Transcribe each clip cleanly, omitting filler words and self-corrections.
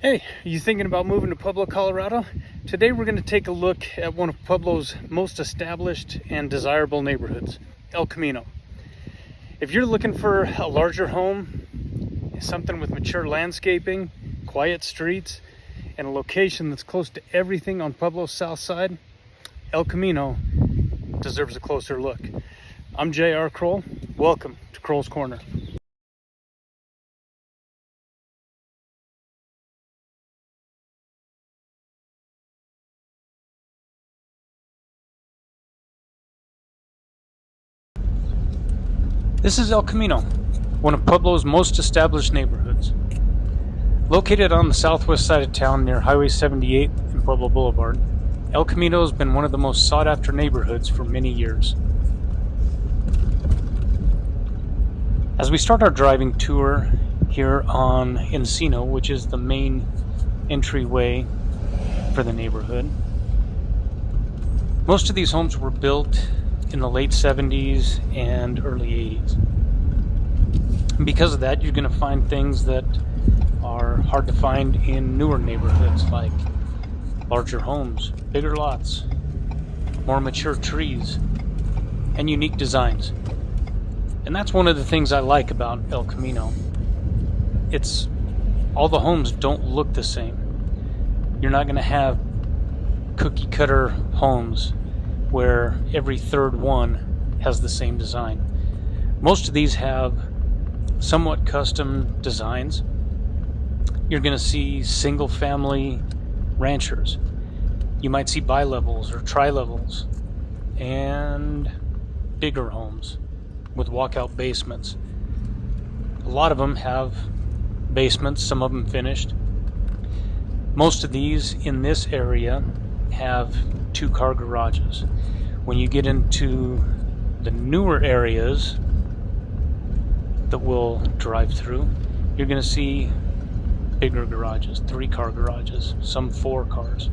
Hey, are you thinking about moving to Pueblo, Colorado? Today we're going to take a look at one of Pueblo's most established and desirable neighborhoods, El Camino. If you're looking for a larger home, something with mature landscaping, quiet streets, and a location that's close to everything on Pueblo's south side, El Camino deserves a closer look. I'm J.R. Kroll. Welcome to Kroll's Corner. This is El Camino, one of Pueblo's most established neighborhoods. Located on the southwest side of town near Highway 78 and Pueblo Boulevard, El Camino has been one of the most sought-after neighborhoods for many years. As we start our driving tour here on Encino, which is the main entryway for the neighborhood, most of these homes were built in the late 70s and early 80s. And because of that, you're going to find things that are hard to find in newer neighborhoods, like larger homes, bigger lots, more mature trees, and unique designs. And that's one of the things I like about El Camino. It's all the homes don't look the same. You're not going to have cookie cutter homes where every third one has the same design. Most of these have somewhat custom designs. You're going to see single family ranchers. You might see bi-levels or tri-levels and bigger homes with walkout basements. A lot of them have basements, some of them finished. Most of these in this area have two-car garages. When you get into the newer areas that we'll drive through, you're going to see bigger garages, three-car garages, some 4 cars.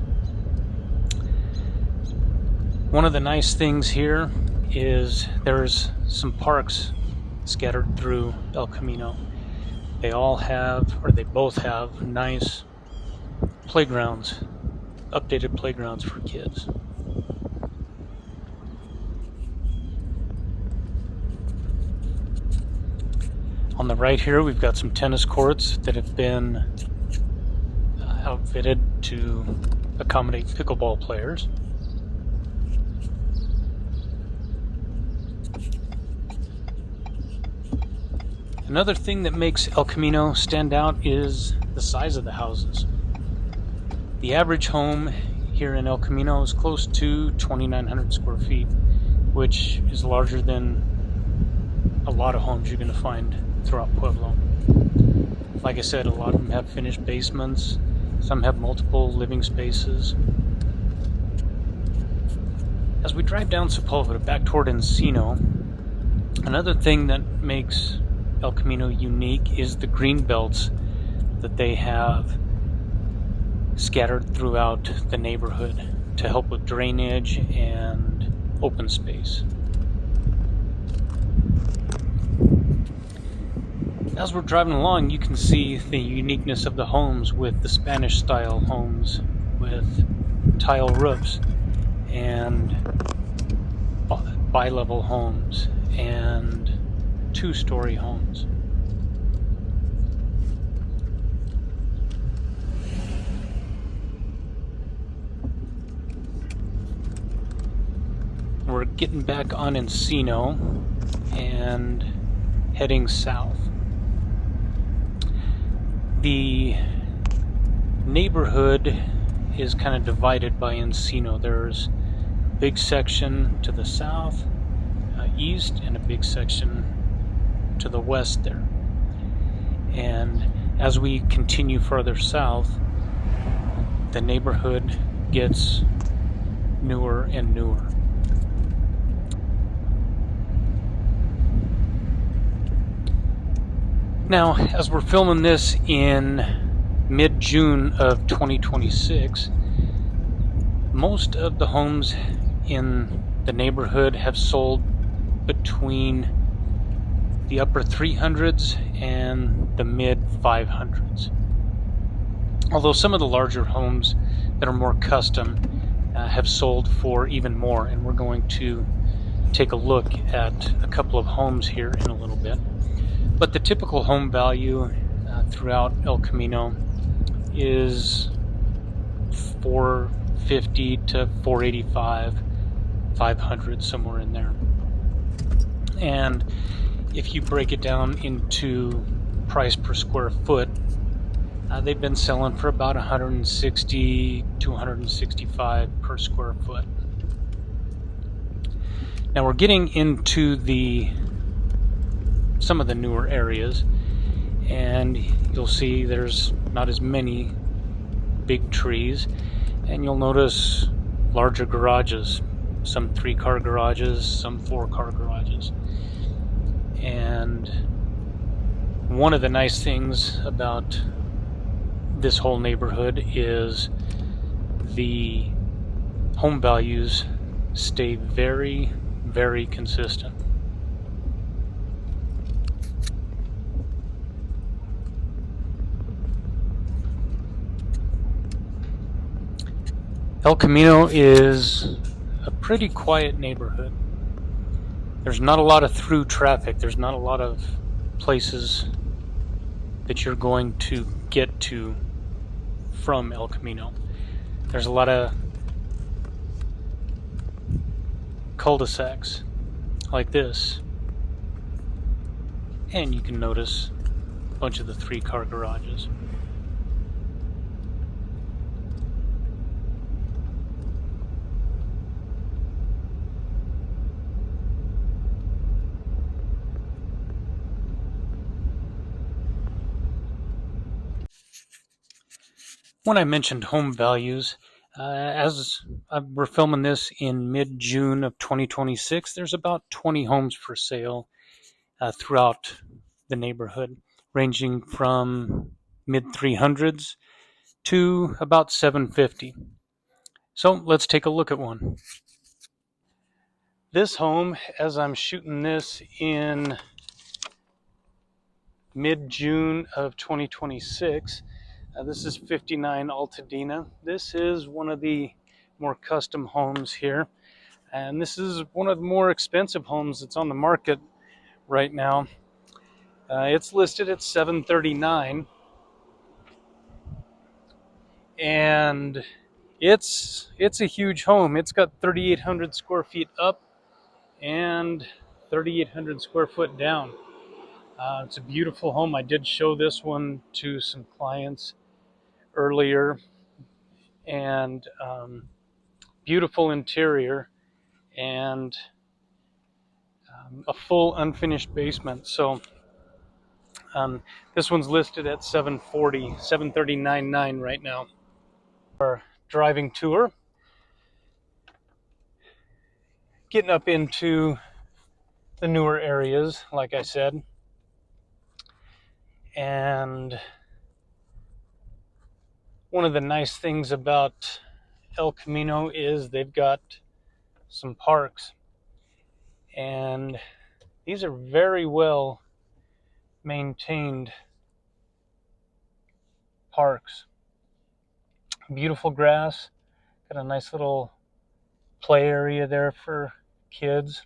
One of the nice things here is there's some parks scattered through El Camino. They both have nice playgrounds, updated playgrounds for kids. On the right here, we've got some tennis courts that have been outfitted to accommodate pickleball players. Another thing that makes El Camino stand out is the size of the houses. The average home here in El Camino is close to 2,900 square feet, which is larger than a lot of homes you're going to find throughout Pueblo. Like I said, a lot of them have finished basements, some have multiple living spaces. As we drive down Sepulveda back toward Encino, another thing that makes El Camino unique is the green belts that they have scattered throughout the neighborhood to help with drainage and open space. As we're driving along, you can see the uniqueness of the homes with the Spanish style homes with tile roofs and bi-level homes and 2-story homes. We're getting back on Encino and heading south. The neighborhood is kind of divided by Encino. There's a big section to the south, east, and a big section to the west there. And as we continue further south, the neighborhood gets newer and newer. Now, as we're filming this in mid-June of 2026, most of the homes in the neighborhood have sold between the upper 300s and the mid 500s. Although some of the larger homes that are more custom have sold for even more, and we're going to take a look at a couple of homes here in a little bit. But the typical home value throughout El Camino is 450 to 485, 500, somewhere in there. And if you break it down into price per square foot, they've been selling for about 160 to 165 per square foot. Now we're getting into some of the newer areas, and you'll see there's not as many big trees, and you'll notice larger garages, some 3-car garages, some 4-car garages. And one of the nice things about this whole neighborhood is the home values stay very, very consistent. El Camino is a pretty quiet neighborhood. There's not a lot of through traffic. There's not a lot of places that you're going to get to from El Camino. There's a lot of cul-de-sacs like this, and you can notice a bunch of the 3-car garages. When I mentioned home values, as we're filming this in mid-June of 2026, there's about 20 homes for sale throughout the neighborhood, ranging from mid-300s to about 750. So let's take a look at one. This home, as I'm shooting this in mid-June of 2026, this is 59 Altadena. This is one of the more custom homes here, and this is one of the more expensive homes that's on the market right now. It's listed at $739, and it's a huge home. It's got 3,800 square feet up and 3,800 square foot down. It's a beautiful home. I did show this one to some clients earlier, and beautiful interior, and a full unfinished basement. So this one's listed at $739.9 right now. Our driving tour, getting up into the newer areas, like I said, and one of the nice things about El Camino is they've got some parks, and these are very well maintained parks. Beautiful grass, got a nice little play area there for kids.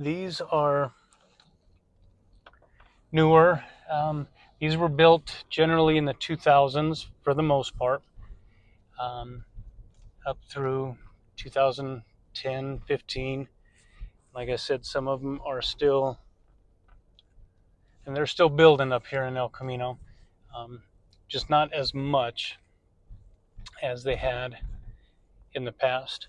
These are newer. These were built generally in the 2000s for the most part, up through 2010, 15. Like I said, some of them are still, and they're still building up here in El Camino, just not as much as they had in the past.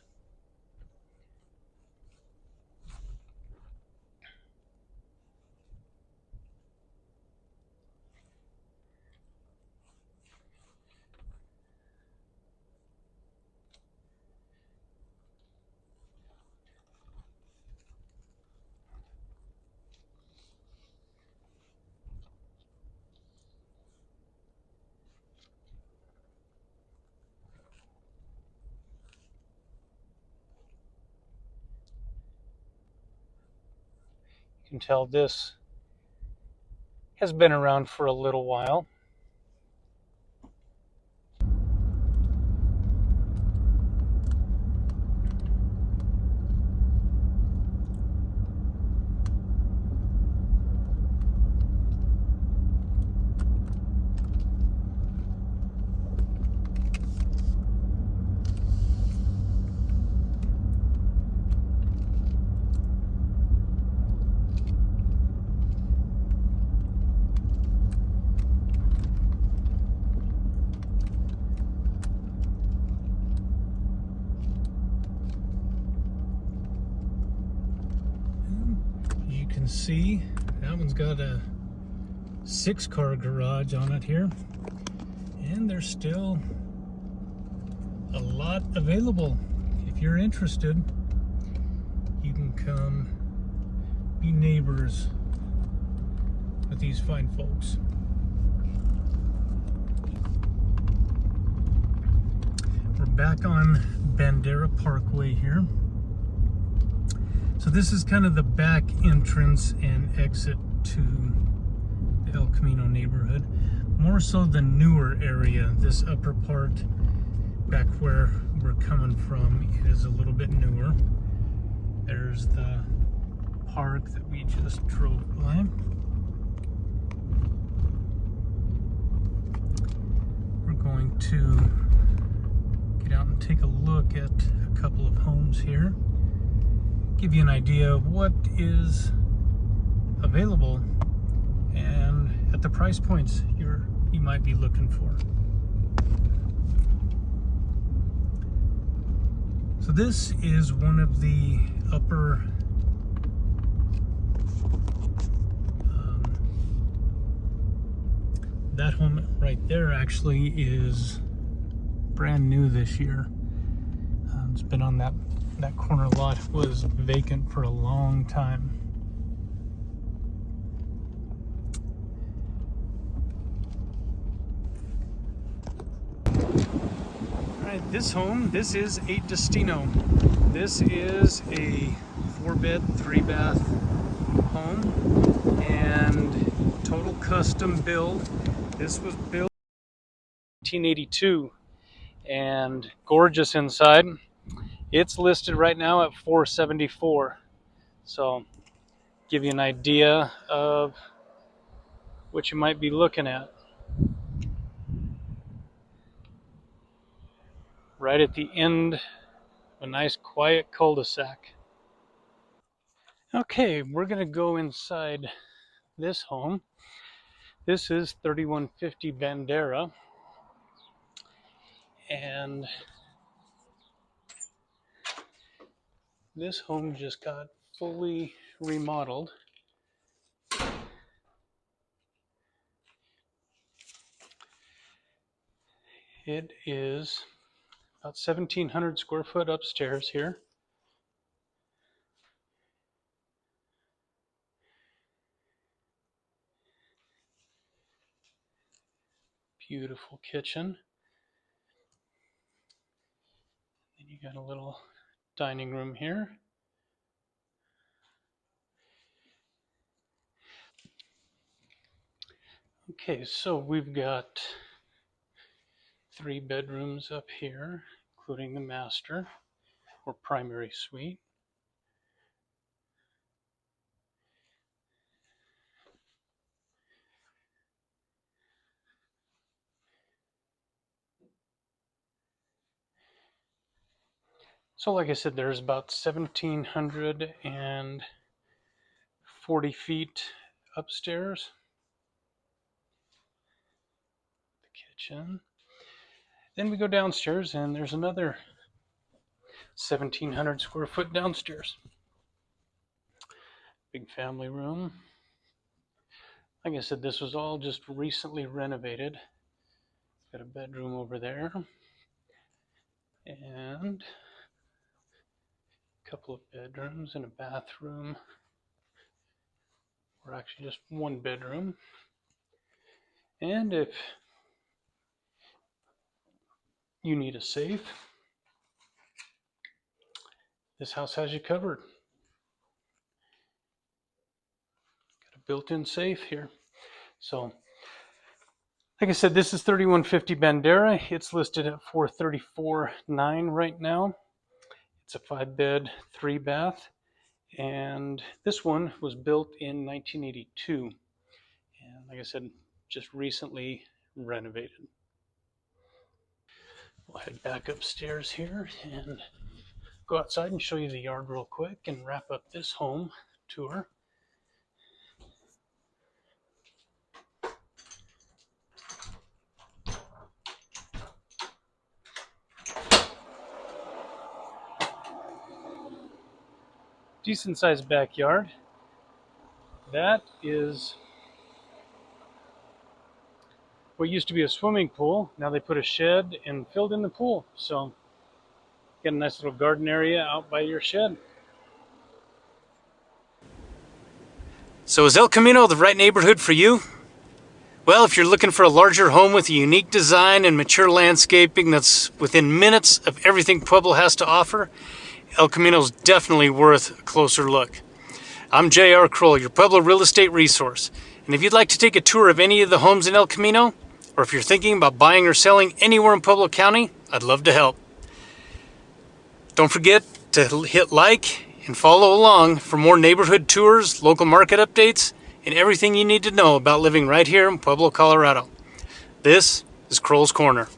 You can tell this has been around for a little while. You can see that one's got a 6-car garage on it here, and there's still a lot available. If you're interested, you can come be neighbors with these fine folks. We're back on Bandera Parkway here. So this is kind of the back entrance and exit to the El Camino neighborhood. More so the newer area. This upper part back where we're coming from is a little bit newer. There's the park that we just drove by. We're going to get out and take a look at a couple of homes here. Give you an idea of what is available and at the price points you might be looking for. So this is one of the upper that home right there actually is brand new this year. It's been on that corner lot, was vacant for a long time. All right, this home, this is a Destino. This is a 4-bed, 3-bath home and total custom build. This was built in 1982 and gorgeous inside. It's listed right now at $474. So give you an idea of what you might be looking at. Right at the end of a nice quiet cul-de-sac. Okay, we're gonna go inside this home. This is 3150 Bandera, and this home just got fully remodeled. It is about 1,700 square foot upstairs here. Beautiful kitchen. Then you got a little dining room here. Okay, so we've got 3 bedrooms up here, including the master or primary suite. So like I said, there's about 1,740 feet upstairs. The kitchen. Then we go downstairs and there's another 1,700 square foot downstairs. Big family room. Like I said, this was all just recently renovated. Got a bedroom over there. And a couple of bedrooms and a bathroom. Or actually just 1 bedroom. And if you need a safe, this house has you covered. built-in safe here. So, like I said, this is 3150 Bandera. It's listed at $434,900 right now. It's a 5-bed, 3-bath, and this one was built in 1982. And like I said, just recently renovated. We'll head back upstairs here and go outside and show you the yard real quick and wrap up this home tour. Decent sized backyard. That is what used to be a swimming pool. Now they put a shed and filled in the pool. So get a nice little garden area out by your shed. So is El Camino the right neighborhood for you? Well, if you're looking for a larger home with a unique design and mature landscaping that's within minutes of everything Pueblo has to offer, El Camino is definitely worth a closer look. I'm J.R. Kroll, your Pueblo real estate resource. And if you'd like to take a tour of any of the homes in El Camino, or if you're thinking about buying or selling anywhere in Pueblo County, I'd love to help. Don't forget to hit like and follow along for more neighborhood tours, local market updates, and everything you need to know about living right here in Pueblo, Colorado. This is Kroll's Corner.